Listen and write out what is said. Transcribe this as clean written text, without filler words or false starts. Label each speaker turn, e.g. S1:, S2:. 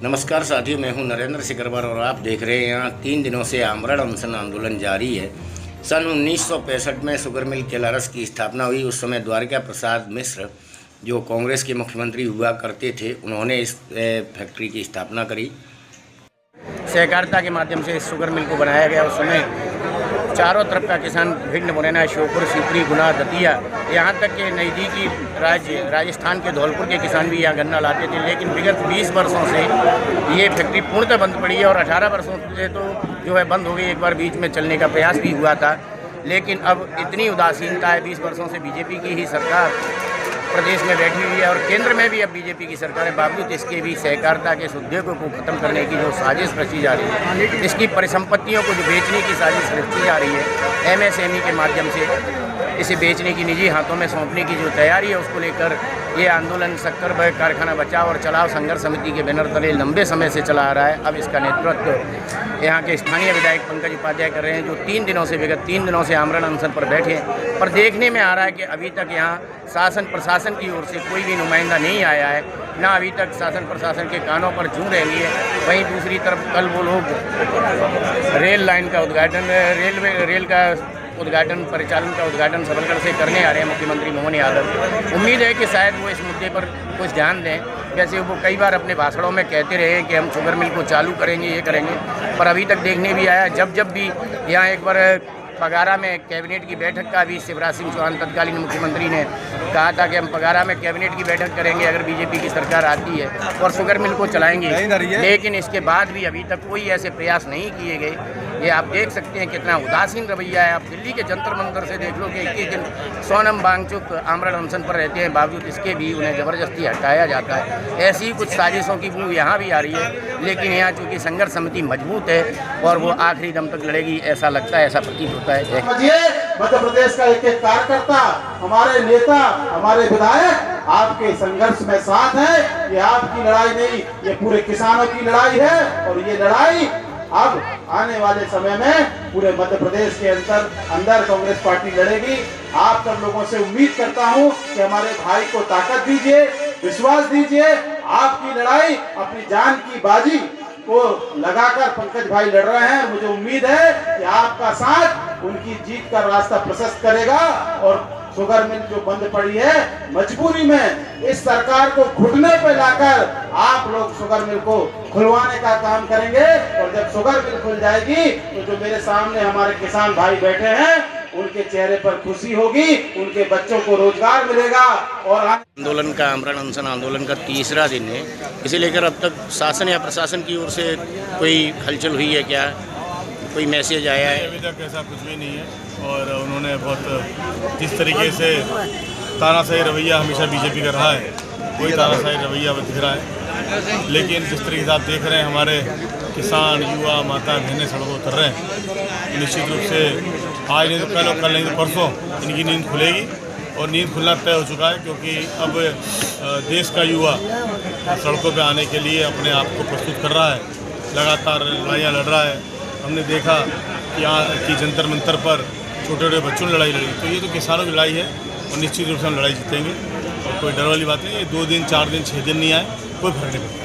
S1: नमस्कार साथियों, मैं हूं नरेंद्र सिकरवर और आप देख रहे हैं यहाँ 3 दिनों से आमरण अनशन आंदोलन जारी है। सन 1965 में शुगर मिल केलारस की स्थापना हुई। उस समय द्वारिका प्रसाद मिश्र जो कांग्रेस के मुख्यमंत्री हुआ करते थे, उन्होंने इस फैक्ट्री की स्थापना करी। सहकारिता के माध्यम से इस शुगर मिल को बनाया गया। उस समय चारों तरफ का किसान भिंड, मुरैना, श्योपुर, शिवपुरी, गुना, दतिया, यहाँ तक के नज़दीकी राज्य राजस्थान के धौलपुर के किसान भी यहाँ गन्ना लाते थे। लेकिन विगत 20 वर्षों से ये फैक्ट्री पूर्णतः बंद पड़ी है और 18 वर्षों से तो जो है बंद हो गई। एक बार बीच में चलने का प्रयास भी हुआ था, लेकिन अब इतनी उदासीनता है। 20 वर्षों से बीजेपी की ही सरकार प्रदेश में बैठी हुई है और केंद्र में भी अब बीजेपी की सरकार है। बावजूद इसके भी सहकारिता के इस उद्योगों को खत्म करने की जो साजिश रची जा रही है, इसकी परिसंपत्तियों को जो बेचने की साजिश रची जा रही है, एमएसएमई के माध्यम से इसे बेचने की, निजी हाथों में सौंपने की जो तैयारी है, उसको लेकर ये आंदोलन शक्कर कारखाना बचाओ और चलाओ संघर्ष समिति के बैनर तले लंबे समय से चला आ रहा है। अब इसका नेतृत्व यहाँ के स्थानीय विधायक पंकज उपाध्याय कर रहे हैं, जो विगत 3 दिनों से आमरण अनशन पर बैठे हैं। पर देखने में आ रहा है कि अभी तक यहाँ शासन प्रशासन की ओर से कोई भी नुमाइंदा नहीं आया है, ना अभी तक शासन प्रशासन के कानों पर जू रही है। वहीं दूसरी तरफ कल वो लोग रेल लाइन का उद्घाटन, रेल का उद्घाटन, परिचालन का उद्घाटन सबलगढ़ से करने आ रहे हैं मुख्यमंत्री मोहन यादव। उम्मीद है कि शायद वो इस मुद्दे पर कुछ ध्यान दें। वैसे वो कई बार अपने भाषणों में कहते रहे कि हम शुगर मिल को चालू करेंगे, ये करेंगे, पर अभी तक देखने भी आया। जब भी यहाँ एक बार पगारा में कैबिनेट की बैठक का भी शिवराज सिंह चौहान तत्कालीन मुख्यमंत्री ने कहा था कि हम पगारा में कैबिनेट की बैठक करेंगे अगर बीजेपी की सरकार आती है और शुगर मिल को चलाएंगे। लेकिन इसके बाद भी अभी तक कोई ऐसे प्रयास नहीं किए गए। ये आप देख सकते हैं कितना उदासीन रवैया है। आप दिल्ली के जंतर मंतर से देख लो कि 21 दिन सोनम वांगचुक आमरण अनशन पर रहते हैं, बावजूद इसके भी उन्हें ज़बरदस्ती हटाया जाता है। ऐसी कुछ साजिशों की बू यहाँ भी आ रही है। लेकिन यहाँ चूँकि संघर्ष समिति मजबूत है और वो आखिरी दम तक लड़ेगी, ऐसा लगता है, ऐसा प्रतीत होता है।
S2: मध्य प्रदेश का एक एक कार्यकर्ता, हमारे नेता, हमारे विधायक आपके संघर्ष में साथ है। ये आपकी लड़ाई नहीं, ये पूरे किसानों की लड़ाई है और ये लड़ाई अब आने वाले समय में पूरे मध्य प्रदेश के अंदर कांग्रेस पार्टी लड़ेगी। आप सब लोगों से उम्मीद करता हूं कि हमारे भाई को ताकत दीजिए, विश्वास दीजिए। आपकी लड़ाई, अपनी जान की बाजी को लगाकर पंकज भाई लड़ रहे हैं। मुझे उम्मीद है कि आपका साथ उनकी जीत का रास्ता प्रशस्त करेगा और शुगर मिल जो बंद पड़ी है, मजबूरी में इस सरकार को घुटने पे लाकर आप लोग शुगर मिल को खुलवाने का काम करेंगे। और जब शुगर मिल खुल जाएगी तो जो मेरे सामने हमारे किसान भाई बैठे हैं, उनके चेहरे पर खुशी होगी, उनके बच्चों को रोजगार मिलेगा। और
S1: आंदोलन का, आमरण अनशन आंदोलन का 3रा दिन है। इसे लेकर अब तक शासन या प्रशासन की ओर से कोई हलचल हुई है क्या? कोई मैसेज आया है?
S3: अभी तक ऐसा कुछ भी नहीं है। और उन्होंने बहुत जिस तरीके से तानाशाही रवैया हमेशा बीजेपी का रहा है, कोई तानाशाही रवैया दिख रहा है। लेकिन जिस तरीके से आप देख रहे हैं हमारे किसान, युवा, माता बहनें सड़कों उतर रहे हैं, निश्चित रूप से आज नहीं तो कल और कल नहीं तो परसों इनकी नींद खुलेगी। और नींद खुलना तय हो चुका है, क्योंकि अब देश का युवा सड़कों पर आने के लिए अपने आप को प्रस्तुत कर रहा है, लगातार लड़ाइयाँ लड़ रहा है। हमने देखा कि यहाँ की जंतर मंतर पर छोटे छोटे बच्चों ने लड़ाई लड़ी। तो ये तो किसानों की लड़ाई है और निश्चित रूप से हम लड़ाई जीतेंगे। और कोई डर वाली बात नहीं है। 2 दिन, 4 दिन, 6 दिन नहीं आए, कोई फर्क नहीं पड़ता।